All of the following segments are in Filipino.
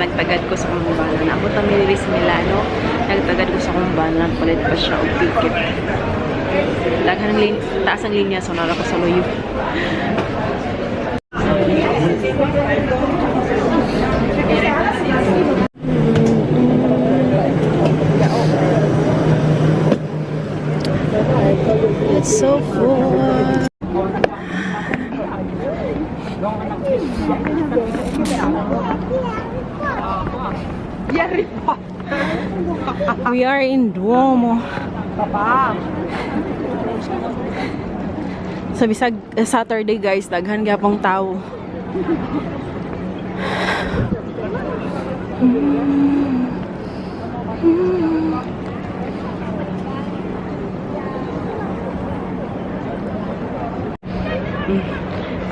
nagtagad ko sa kumbana. Naabot kami diri sa Milano. Nagtagad ko sa kumbana. Palit pa siya og ticket. Daghan ang taas ang linya, so nara ko sa loyo. It's so full. We are in Duomo. Sa bisag Saturday guys, daghan gyapong tao.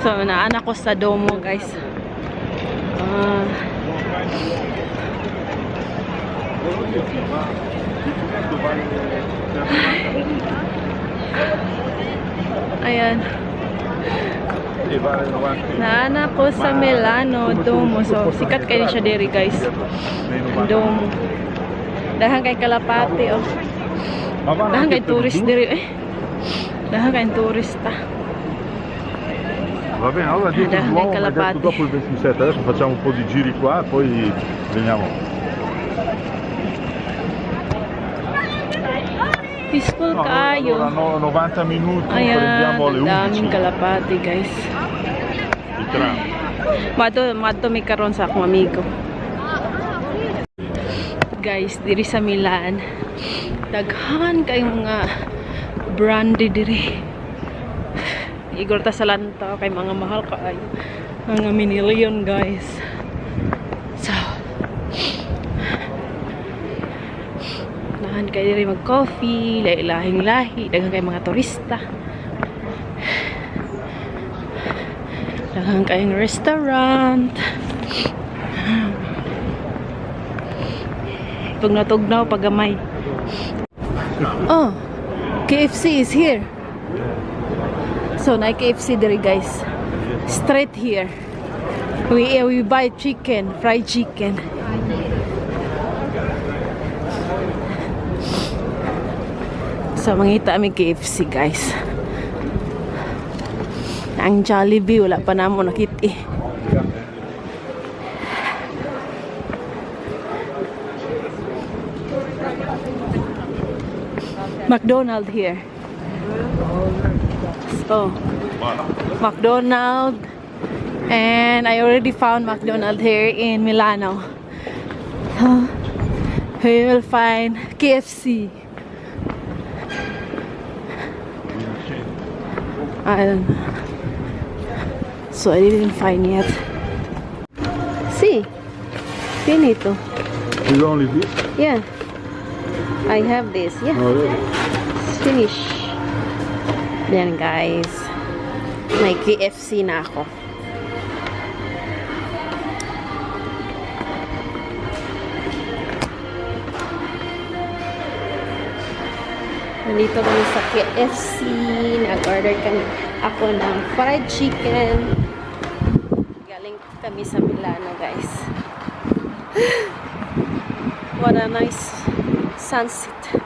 So, naanak ko sa Duomo guys. Ayan. Naanak ko sa Milano, Duomo. So, sikat kayo siya diri guys. Duomo. Dahan kay Kalapati, oh. Dahan kay tourist diri, Dahan kay turista. Va bene, allora dietro il Duomo, magari dopo il 27, adesso facciamo un po' di giri qua e poi veniamo. Peaceful No, kayo. allora 90 minuti, Ayan, prendiamo alle 11. daming Kalapati guys. Il tram. Mato may karon sa akong amigo. Guys, diri sa Milan, daghan kayong mga brandy diri. Igor ta sa lantaw kay mga mahal kaayo. Mga minilyon guys. So, nahan kayo diri mag-coffee, lahing lahi, daghan kay mga turista. Daghan kayong restaurant. Tugnaw-tugnaw pagamay. Oh, KFC is here. So, na KFC diri guys. Straight here. We buy chicken, fried chicken. So, mangita kami KFC guys. Ang Jollibee, wala pa namo nakiti. McDonald's here. So, McDonald's, and I already found McDonald's here in Milano. We will find KFC. I don't know. So I didn't find yet. See, finito. You only this? Yeah, I have this. Yeah, Oh, really? it's finished. Yan guys, may KFC na ako. Nandito kami sa KFC, nag-order kami ako ng fried chicken. Galing kami sa Milano guys. What a nice sunset.